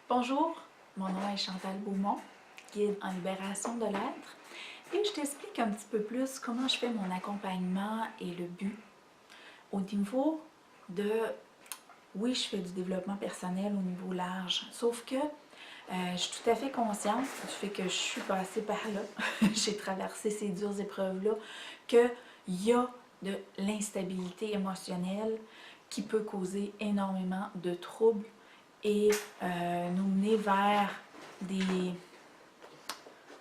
Bonjour, mon nom est Chantal Beaumont, guide en libération de l'être, et je t'explique un petit peu plus comment je fais mon accompagnement et le but au niveau de, oui, je fais du développement personnel au niveau large, sauf que je suis tout à fait consciente du fait que je suis passée par là, j'ai traversé ces dures épreuves-là, qu'il y a de l'instabilité émotionnelle qui peut causer énormément de troubles et nous mener vers des...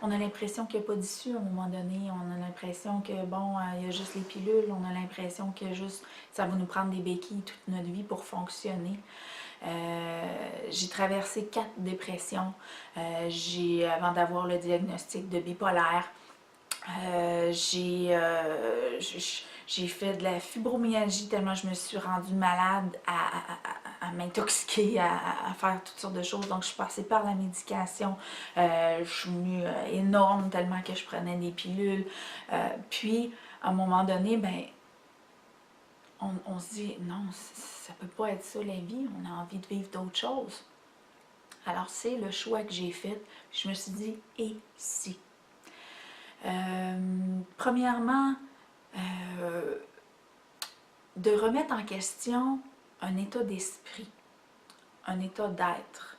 On a l'impression qu'il n'y a pas d'issue à un moment donné, on a l'impression que, bon, il y a juste les pilules, on a l'impression que juste ça va nous prendre des béquilles toute notre vie pour fonctionner. J'ai traversé 4 dépressions avant d'avoir le diagnostic de bipolaire. J'ai fait de la fibromyalgie tellement je me suis rendue malade à m'intoxiquer, à faire toutes sortes de choses. Donc, je suis passée par la médication. Je suis venue énorme tellement que je prenais des pilules. Puis, à un moment donné, ben, on se dit, non, ça peut pas être ça la vie. On a envie de vivre d'autres choses. Alors, c'est le choix que j'ai fait. Je me suis dit, et si? Premièrement, de remettre en question un état d'esprit, un état d'être.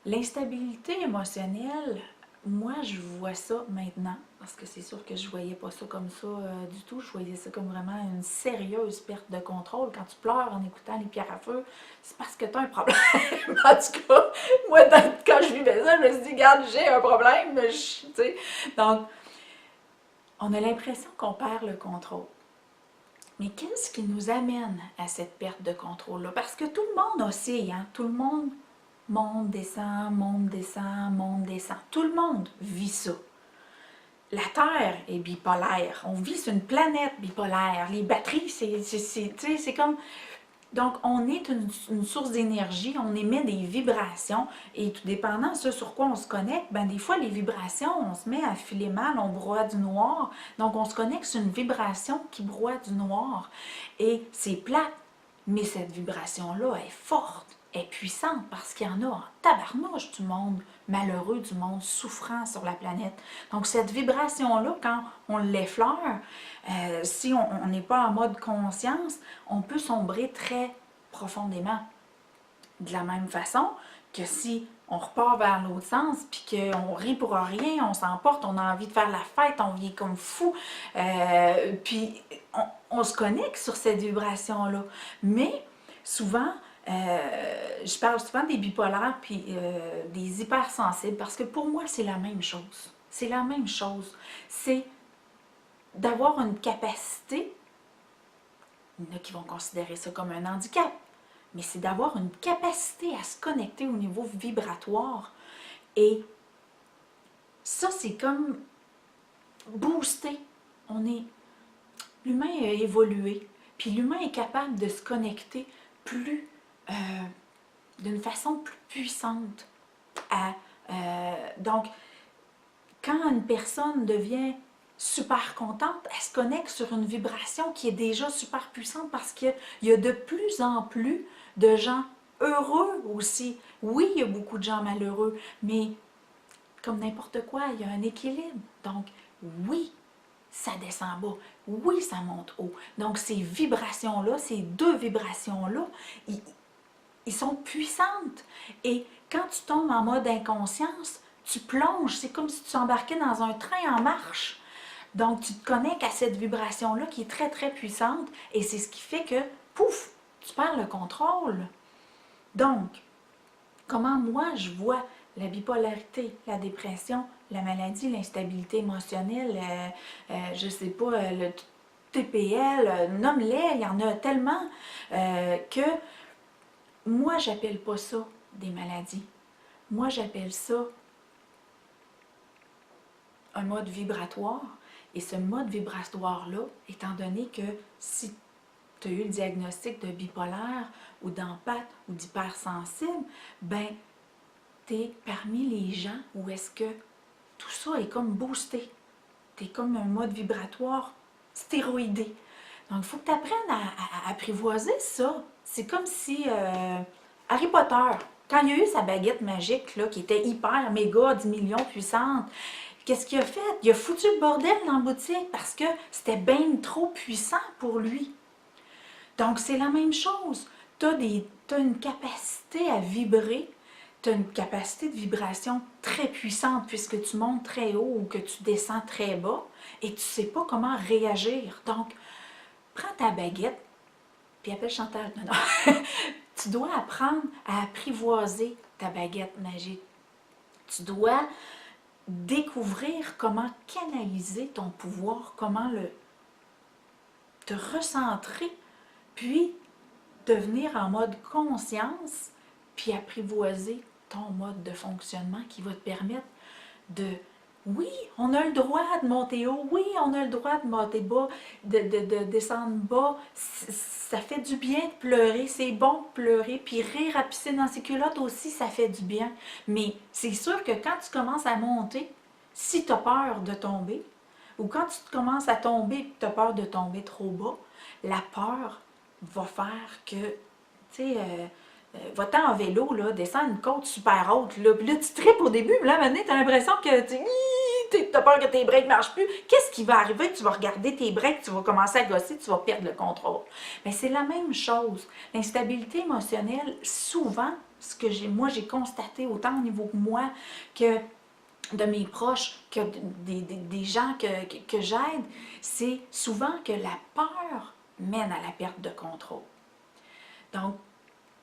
L'instabilité émotionnelle, moi je vois ça maintenant, parce que c'est sûr que je voyais pas ça comme ça du tout, je voyais ça comme vraiment une sérieuse perte de contrôle. Quand tu pleures en écoutant les pierres à feu, c'est parce que tu as un problème. En tout cas, moi quand je vivais ça, je me suis dit, regarde, j'ai un problème, tu sais. Donc, on a l'impression qu'on perd le contrôle. Mais qu'est-ce qui nous amène à cette perte de contrôle-là? Parce que tout le monde oscille, hein? Tout le monde monte, descend, monte, descend, monte, descend. Tout le monde vit ça. La Terre est bipolaire. On vit sur une planète bipolaire. Les batteries, c'est comme... Donc, on est une source d'énergie, on émet des vibrations et tout dépendant de ce sur quoi on se connecte, ben des fois les vibrations, on se met à filer mal, on broie du noir. Donc, on se connecte sur une vibration qui broie du noir. Et c'est plate, mais cette vibration-là est forte, est puissante parce qu'il y en a en tabarnouche du monde malheureux, du monde souffrant sur la planète. Donc, cette vibration-là, quand on l'effleure, si on n'est pas en mode conscience, on peut sombrer très profondément. De la même façon que si on repart vers l'autre sens, puis qu'on rit pour rien, on s'emporte, on a envie de faire la fête, on vient comme fou, puis on se connecte sur cette vibration-là. Mais souvent, je parle souvent des bipolaires puis des hypersensibles, parce que pour moi, c'est la même chose. C'est la même chose. C'est d'avoir une capacité, il y en a qui vont considérer ça comme un handicap, mais c'est d'avoir une capacité à se connecter au niveau vibratoire. Et ça, c'est comme booster. L'humain a évolué, puis l'humain est capable de se connecter d'une façon plus puissante. Donc, quand une personne devient super contente, elle se connecte sur une vibration qui est déjà super puissante parce qu'il y a de plus en plus de gens heureux aussi. Oui, il y a beaucoup de gens malheureux, mais comme n'importe quoi, il y a un équilibre. Donc, oui, ça descend bas. Oui, ça monte haut. Donc, ces vibrations-là, ces deux vibrations-là, ils sont puissantes. Et quand tu tombes en mode inconscience, tu plonges. C'est comme si tu embarquais dans un train en marche. Donc, tu te connectes à cette vibration-là qui est très, très puissante et c'est ce qui fait que, pouf, tu perds le contrôle. Donc, comment moi je vois la bipolarité, la dépression, la maladie, l'instabilité émotionnelle, je sais pas, le TPL, nomme-les, il y en a tellement que moi, j'appelle pas ça des maladies. Moi, j'appelle ça un mode vibratoire. Et ce mode vibratoire-là, étant donné que si tu as eu le diagnostic de bipolaire ou d'empathe ou d'hypersensible, ben, tu es parmi les gens où est-ce que tout ça est comme boosté. Tu es comme un mode vibratoire stéroïdé. Donc, il faut que tu apprennes à apprivoiser ça. C'est comme si Harry Potter, Quand il a eu sa baguette magique, là, qui était hyper, méga, 10 millions puissante, qu'est-ce qu'il a fait? Il a foutu le bordel dans la boutique parce que c'était bien trop puissant pour lui. Donc, c'est la même chose. Tu as une capacité à vibrer, tu as une capacité de vibration très puissante puisque tu montes très haut ou que tu descends très bas et tu ne sais pas comment réagir. Donc, prends ta baguette, puis appelle Chantal. Non, non. Tu dois apprendre à apprivoiser ta baguette magique. Tu dois découvrir comment canaliser ton pouvoir, comment te recentrer, puis devenir en mode conscience, puis apprivoiser ton mode de fonctionnement qui va te permettre de... Oui, on a le droit de monter haut, oui, on a le droit de monter bas, de descendre bas. Ça fait du bien de pleurer, c'est bon de pleurer, puis rire à pisser dans ses culottes aussi, ça fait du bien. Mais c'est sûr que quand tu commences à monter, si tu as peur de tomber, ou quand tu commences à tomber et que tu as peur de tomber trop bas, la peur va faire que, tu sais, va-t'en en vélo, là, descends une côte super haute, là, puis là, tu tripes au début, puis là, maintenant, tu as l'impression que tu as peur que tes breaks ne marchent plus. Qu'est-ce qui va arriver? Tu vas regarder tes breaks, tu vas commencer à gosser, tu vas perdre le contrôle. Mais c'est la même chose. L'instabilité émotionnelle, souvent, ce que moi, j'ai constaté, autant au niveau de moi que de mes proches, que des gens que j'aide, c'est souvent que la peur mène à la perte de contrôle. Donc,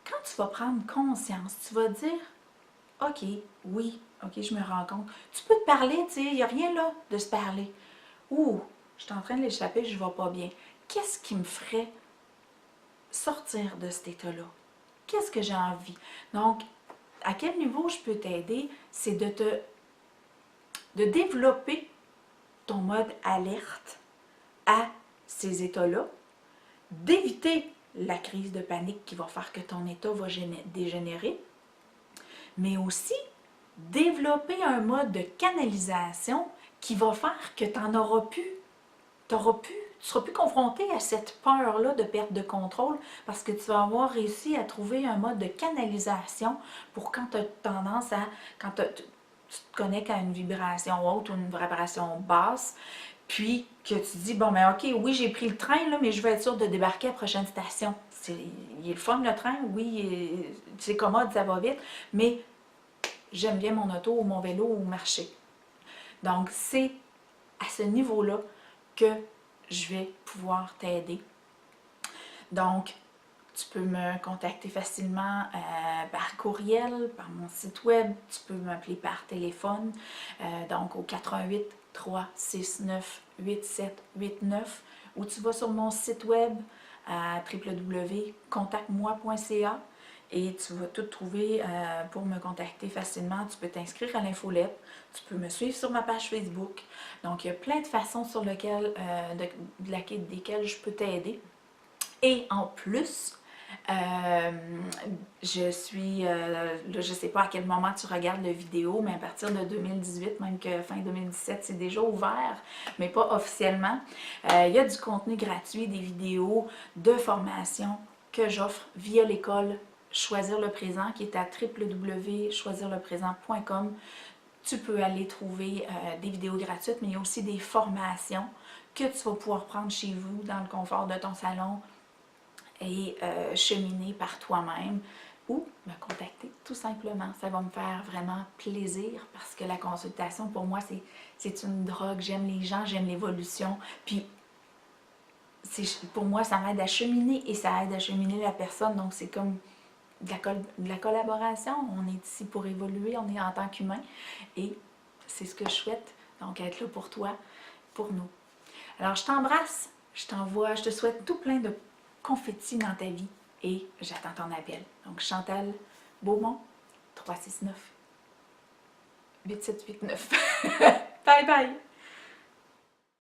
quand tu vas prendre conscience, tu vas dire, OK, oui, OK, je me rends compte. Tu peux te parler, tu sais, il n'y a rien là de se parler. Ouh, je suis en train de l'échapper, je ne vais pas bien. Qu'est-ce qui me ferait sortir de cet état-là? Qu'est-ce que j'ai envie? Donc, à quel niveau je peux t'aider? C'est de développer ton mode alerte à ces états-là, d'éviter la crise de panique qui va faire que ton état va dégénérer, mais aussi développer un mode de canalisation qui va faire que tu n'auras plus, tu seras plus confronté à cette peur-là de perte de contrôle parce que tu vas avoir réussi à trouver un mode de canalisation pour quand tu as tendance à, quand tu te connectes à une vibration haute ou une vibration basse, puis que tu te dis, bon, ben OK, oui, j'ai pris le train, là, mais je veux être sûre de débarquer à la prochaine station. Il est le fun, le train, oui, c'est commode, ça va vite, mais j'aime bien mon auto ou mon vélo ou marcher. Donc, c'est à ce niveau-là que je vais pouvoir t'aider. Donc, tu peux me contacter facilement par courriel, par mon site web, tu peux m'appeler par téléphone, donc au 88 369 8789 ou tu vas sur mon site web à www.contactmoi.ca et tu vas tout trouver pour me contacter facilement. Tu peux t'inscrire à l'infolette, tu peux me suivre sur ma page Facebook. Donc, il y a plein de façons sur lesquelles je peux t'aider. Et en plus, je suis, je ne sais pas à quel moment tu regardes la vidéo, mais à partir de 2018, même que fin 2017, c'est déjà ouvert, mais pas officiellement. Il y a du contenu gratuit, des vidéos de formation que j'offre via l'école Choisir le présent, qui est à www.choisirleprésent.com. Tu peux aller trouver des vidéos gratuites, mais il y a aussi des formations que tu vas pouvoir prendre chez vous, dans le confort de ton salon, et cheminer par toi-même ou me contacter tout simplement. Ça va me faire vraiment plaisir parce que la consultation, pour moi, c'est une drogue. J'aime les gens, j'aime l'évolution. Puis, pour moi, ça m'aide à cheminer et ça aide à cheminer la personne. Donc, c'est comme de la collaboration. On est ici pour évoluer, on est en tant qu'humain et c'est ce que je souhaite. Donc, être là pour toi, pour nous. Alors, je t'embrasse, je te souhaite tout plein de confetti dans ta vie et j'attends ton appel. Donc, Chantal Beaumont, 369 8789. Bye bye!